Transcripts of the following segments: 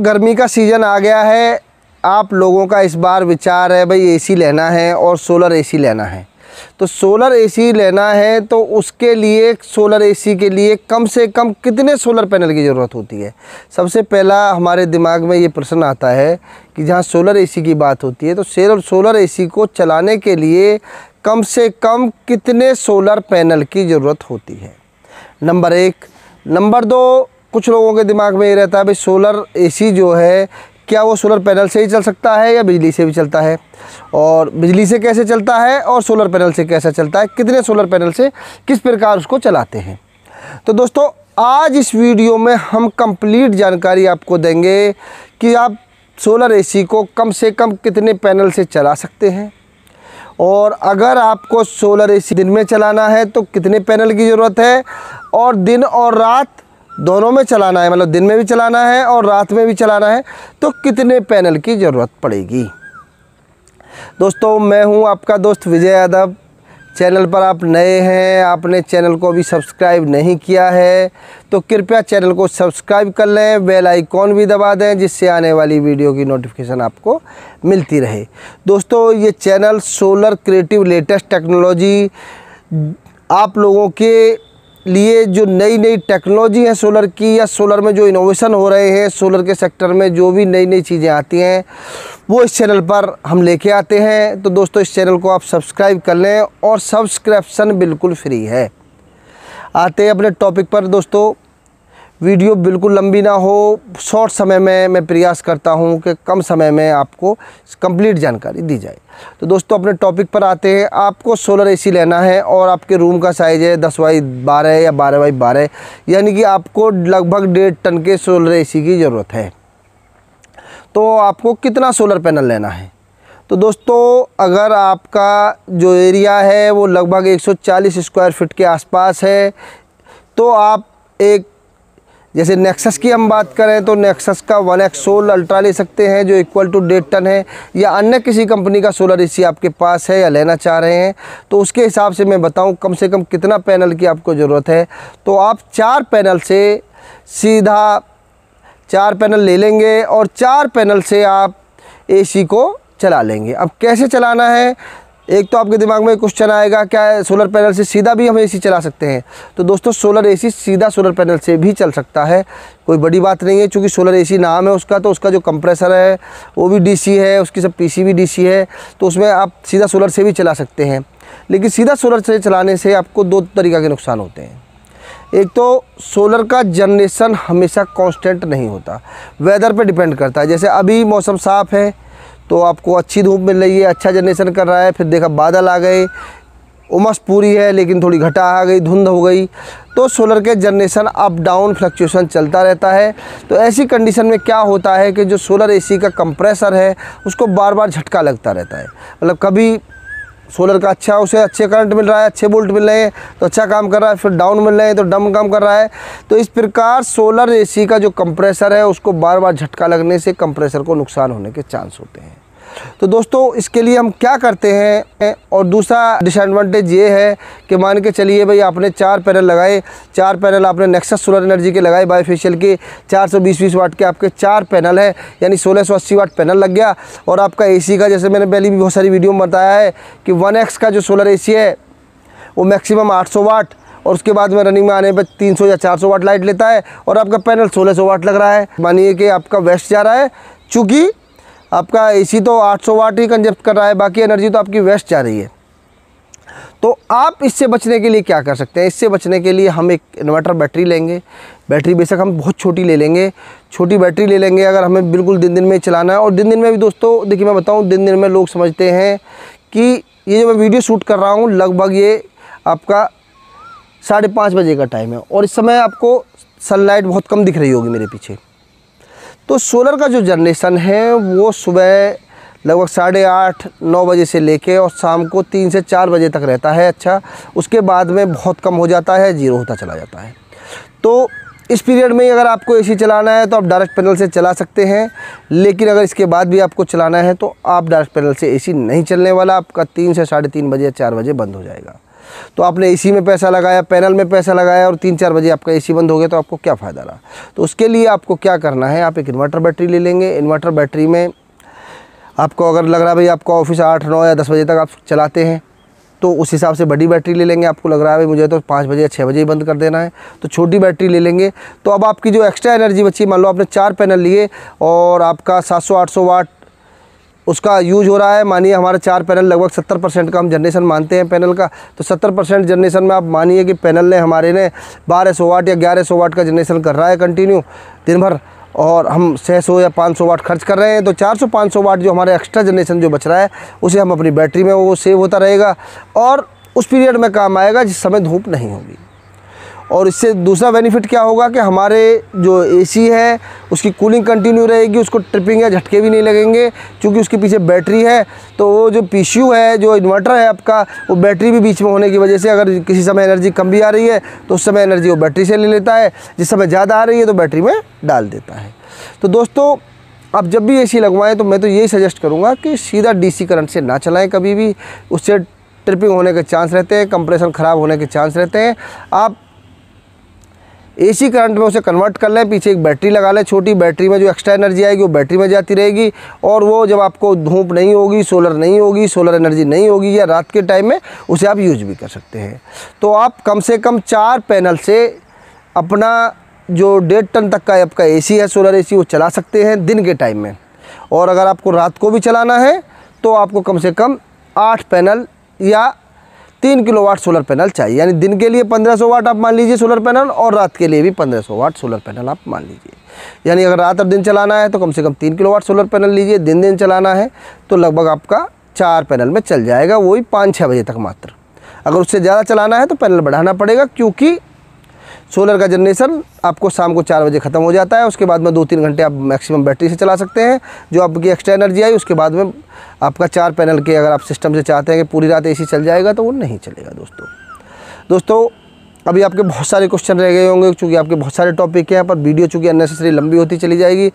गर्मी का सीज़न आ गया है। आप लोगों का इस बार विचार है भाई एसी लेना है और सोलर एसी लेना है। तो सोलर एसी लेना है तो उसके लिए सोलर एसी के लिए कम से कम कितने सोलर पैनल की ज़रूरत होती है। सबसे पहला हमारे दिमाग में ये प्रश्न आता है कि जहाँ सोलर एसी की बात होती है तो सोलर एसी को चलाने के लिए कम से कम कितने सोलर पैनल की ज़रूरत होती है। नंबर 1। नंबर 2, कुछ लोगों के दिमाग में ये रहता है भाई सोलर एसी जो है क्या वो सोलर पैनल से ही चल सकता है या बिजली से भी चलता है, और बिजली से कैसे चलता है और सोलर पैनल से कैसे चलता है, कितने सोलर पैनल से किस प्रकार उसको चलाते हैं। तो दोस्तों आज इस वीडियो में हम कंप्लीट जानकारी आपको देंगे कि आप सोलर एसी को कम से कम कितने पैनल से चला सकते हैं, और अगर आपको सोलर एसी दिन में चलाना है तो कितने पैनल की ज़रूरत है, और दिन और रात दोनों में चलाना है, मतलब दिन में भी चलाना है और रात में भी चलाना है तो कितने पैनल की ज़रूरत पड़ेगी। दोस्तों मैं हूं आपका दोस्त विजय यादव। चैनल पर आप नए हैं, आपने चैनल को अभी सब्सक्राइब नहीं किया है तो कृपया चैनल को सब्सक्राइब कर लें, बेल आइकॉन भी दबा दें जिससे आने वाली वीडियो की नोटिफिकेशन आपको मिलती रहे। दोस्तों ये channel solar creative latest technology, आप लोगों के लिए जो नई नई टेक्नोलॉजी है सोलर की, या सोलर में जो इनोवेशन हो रहे हैं, सोलर के सेक्टर में जो भी नई नई चीज़ें आती हैं वो इस चैनल पर हम लेके आते हैं। तो दोस्तों इस चैनल को आप सब्सक्राइब कर लें और सब्सक्रिप्शन बिल्कुल फ्री है। आते हैं अपने टॉपिक पर। दोस्तों वीडियो बिल्कुल लंबी ना हो, शॉर्ट समय में मैं प्रयास करता हूं कि कम समय में आपको कंप्लीट जानकारी दी जाए। तो दोस्तों अपने टॉपिक पर आते हैं। आपको सोलर एसी लेना है और आपके रूम का साइज़ है 10x12 या 12x12, यानी कि आपको लगभग 1.5 टन के सोलर एसी की ज़रूरत है। तो आपको कितना सोलर पैनल लेना है। तो दोस्तों अगर आपका जो एरिया है वो लगभग 140 स्क्वायर फीट के आसपास है तो आप एक, जैसे नेक्सस की हम बात करें तो नेक्सस का 1X सोल अल्ट्रा ले सकते हैं जो इक्वल टू 1.5 टन है, या अन्य किसी कंपनी का सोलर एसी आपके पास है या लेना चाह रहे हैं तो उसके हिसाब से मैं बताऊं कम से कम कितना पैनल की आपको ज़रूरत है। तो आप 4 पैनल से सीधा 4 पैनल ले लेंगे और 4 पैनल से आप एसी को चला लेंगे। अब कैसे चलाना है, एक तो आपके दिमाग में क्वेश्चन आएगा क्या सोलर पैनल से सीधा भी हम एसी चला सकते हैं। तो दोस्तों सोलर एसी सीधा सोलर पैनल से भी चल सकता है, कोई बड़ी बात नहीं है। चूँकि सोलर एसी नाम है उसका तो उसका जो कंप्रेसर है वो भी डीसी है, उसकी सब पीसी भी डीसी है, तो उसमें आप सीधा सोलर से भी चला सकते हैं। लेकिन सीधा सोलर से चलाने से आपको 2 तरीक़ा के नुकसान होते हैं। एक तो सोलर का जनरेशन हमेशा कांस्टेंट नहीं होता, वेदर पे डिपेंड करता है। जैसे अभी मौसम साफ़ है तो आपको अच्छी धूप मिल रही है, अच्छा जनरेशन कर रहा है, फिर देखा बादल आ गए, उमस पूरी है लेकिन थोड़ी घटा आ गई, धुंध हो गई, तो सोलर के जनरेशन अप डाउन फ्लक्चुएशन चलता रहता है। तो ऐसी कंडीशन में क्या होता है कि जो सोलर एसी का कंप्रेसर है उसको बार बार झटका लगता रहता है। मतलब कभी सोलर का अच्छा उसे अच्छे करंट मिल रहा है, अच्छे वोल्ट मिल रहे हैं तो अच्छा काम कर रहा है, फिर डाउन मिल रहे हैं तो डाउन काम कर रहा है। तो इस प्रकार सोलर एसी का जो कंप्रेसर है उसको बार बार झटका लगने से कंप्रेसर को नुकसान होने के चांस होते हैं। तो दोस्तों इसके लिए हम क्या करते हैं, और दूसरा डिसएडवांटेज ये है कि मान के चलिए भाई आपने 4 पैनल लगाए, 4 पैनल आपने नेक्सस सोलर एनर्जी के लगाए, बाईफेशियल के 420 वाट के आपके 4 पैनल है, यानी 1680 वाट पैनल लग गया। और आपका एसी का, जैसे मैंने पहले भी बहुत सारी वीडियो में बताया है कि 1X का जो सोलर एसी है वो मैक्सिमम 800 वाट और उसके बाद में रनिंग में आने पर 300 या 400 वाट लाइट लेता है, और आपका पैनल 1600 वाट लग रहा है। मानिए कि आपका वेस्ट जा रहा है, चूँकि आपका एसी तो 800 वाट ही कंजप्ट कर रहा है, बाकी एनर्जी तो आपकी वेस्ट जा रही है। तो आप इससे बचने के लिए क्या कर सकते हैं, इससे बचने के लिए हम एक इन्वर्टर बैटरी लेंगे। बैटरी बेशक हम बहुत छोटी ले लेंगे, छोटी बैटरी ले लेंगे अगर हमें बिल्कुल दिन में चलाना है। और दिन में भी दोस्तों देखिए मैं बताऊं, दिन में लोग समझते हैं कि ये जो मैं वीडियो शूट कर रहा हूँ लगभग ये आपका 5:30 बजे का टाइम है और इस समय आपको सनलाइट बहुत कम दिख रही होगी मेरे पीछे। तो सोलर का जो जनरेशन है वो सुबह लगभग 8:30-9 बजे से लेके और शाम को 3 से 4 बजे तक रहता है। अच्छा, उसके बाद में बहुत कम हो जाता है, जीरो होता चला जाता है। तो इस पीरियड में अगर आपको एसी चलाना है तो आप डायरेक्ट पैनल से चला सकते हैं, लेकिन अगर इसके बाद भी आपको चलाना है तो आप डायरेक्ट पैनल से एसी नहीं चलने वाला, आपका 3 से 3:30 बजे या 4 बजे बंद हो जाएगा। तो आपने एसी में पैसा लगाया, पैनल में पैसा लगाया और 3-4 बजे आपका एसी बंद हो गया तो आपको क्या फ़ायदा रहा। तो उसके लिए आपको क्या करना है, आप एक इन्वर्टर बैटरी ले लेंगे। इन्वर्टर बैटरी में आपको अगर लग रहा है भाई आपका ऑफिस 8, 9 या 10 बजे तक आप चलाते हैं तो उस हिसाब से बड़ी बैटरी ले लेंगे। आपको लग रहा है भाई मुझे तो 5 बजे या 6 बजे ही बंद कर देना है तो छोटी बैटरी ले लेंगे। तो अब आपकी जो एक्स्ट्रा एनर्जी बची, मान लो आपने 4 पैनल लिए और आपका 700-800 वाट उसका यूज हो रहा है। मानिए हमारे 4 पैनल लगभग 70% का हम जनरेशन मानते हैं पैनल का, तो 70% जनरेशन में आप मानिए कि पैनल ने हमारे ने 1200 वाट या 1100 वाट का जनरेशन कर रहा है कंटिन्यू दिन भर, और हम 600 या 500 वाट खर्च कर रहे हैं। तो 400-500 वाट जो हमारे एक्स्ट्रा जनरेशन जो बच रहा है उसे हम अपनी बैटरी में वो सेव होता रहेगा और उस पीरियड में काम आएगा जिस समय धूप नहीं होगी। और इससे दूसरा बेनिफिट क्या होगा कि हमारे जो एसी है उसकी कूलिंग कंटिन्यू रहेगी, उसको ट्रिपिंग या झटके भी नहीं लगेंगे क्योंकि उसके पीछे बैटरी है। तो वो जो पीसीयू है, जो इन्वर्टर है आपका, वो बैटरी भी बीच में होने की वजह से अगर किसी समय एनर्जी कम भी आ रही है तो उस समय एनर्जी वो बैटरी से ले लेता है, जिस समय ज़्यादा आ रही है तो बैटरी में डाल देता है। तो दोस्तों आप जब भी एसी लगवाएं तो मैं तो यही सजेस्ट करूँगा कि सीधा डीसी करंट से ना चलाएँ कभी भी, उससे ट्रिपिंग होने के चांस रहते हैं, कंप्रेसर ख़राब होने के चांस रहते हैं। आप एसी करंट में उसे कन्वर्ट कर लें, पीछे एक बैटरी लगा लें, छोटी बैटरी में जो एक्स्ट्रा एनर्जी आएगी वो बैटरी में जाती रहेगी और वो जब आपको धूप नहीं होगी, सोलर नहीं होगी, सोलर एनर्जी नहीं होगी या रात के टाइम में उसे आप यूज भी कर सकते हैं। तो आप कम से कम 4 पैनल से अपना जो 1.5 टन तक का आपका एसी है, सोलर एसी, वो चला सकते हैं दिन के टाइम में। और अगर आपको रात को भी चलाना है तो आपको कम से कम 8 पैनल या 3 किलोवाट सोलर पैनल चाहिए, यानी दिन के लिए 1500 वाट आप मान लीजिए सोलर पैनल और रात के लिए भी 1500 वाट सोलर पैनल आप मान लीजिए। यानी अगर रात और दिन चलाना है तो कम से कम 3 किलोवाट सोलर पैनल लीजिए, दिन चलाना है तो लगभग आपका 4 पैनल में चल जाएगा, वही 5-6 बजे तक मात्र। अगर उससे ज़्यादा चलाना है तो पैनल बढ़ाना पड़ेगा क्योंकि सोलर का जनरेशन आपको शाम को 4 बजे ख़त्म हो जाता है। उसके बाद में 2-3 घंटे आप मैक्सिमम बैटरी से चला सकते हैं जो आपकी एक्स्ट्रा एनर्जी आई। उसके बाद में आपका 4 पैनल के अगर आप सिस्टम से चाहते हैं कि पूरी रात एसी चल जाएगा तो वो नहीं चलेगा। दोस्तों अभी आपके बहुत सारे क्वेश्चन रह गए होंगे क्योंकि आपके बहुत सारे टॉपिक हैं, पर वीडियो चूँकि अननेसेसरी लंबी होती चली जाएगी।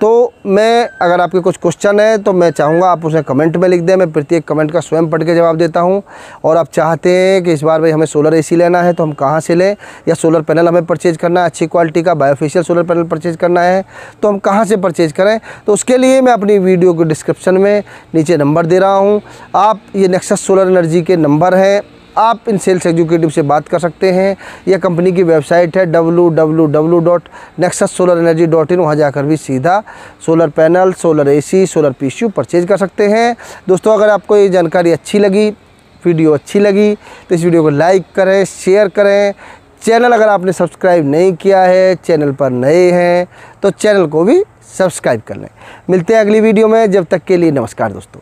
तो मैं अगर आपके कुछ क्वेश्चन है तो मैं चाहूँगा आप उसे कमेंट में लिख दें, मैं प्रत्येक कमेंट का स्वयं पढ़ के जवाब देता हूँ। और आप चाहते हैं कि इस बार भाई हमें सोलर एसी लेना है तो हम कहाँ से लें, या सोलर पैनल हमें परचेज़ करना है, अच्छी क्वालिटी का बायोफेशियल सोलर पैनल परचेज़ करना है तो हम कहाँ से परचेज़ करें, तो उसके लिए मैं अपनी वीडियो के डिस्क्रिप्शन में नीचे नंबर दे रहा हूँ। आप ये नेक्सस सोलर एनर्जी के नंबर हैं, आप इन सेल्स एग्जीक्यूटिव से बात कर सकते हैं। यह कंपनी की वेबसाइट है www.nexussolarenergy.in, वहाँ जाकर भी सीधा solar panel, solar AC, solar PCU purchase कर सकते हैं। दोस्तों अगर आपको ये जानकारी अच्छी लगी, वीडियो अच्छी लगी तो इस वीडियो को लाइक करें, शेयर करें। चैनल अगर आपने सब्सक्राइब नहीं किया है, चैनल पर नए हैं तो चैनल को भी सब्सक्राइब कर लें। मिलते हैं अगली वीडियो में, जब तक के लिए नमस्कार दोस्तों।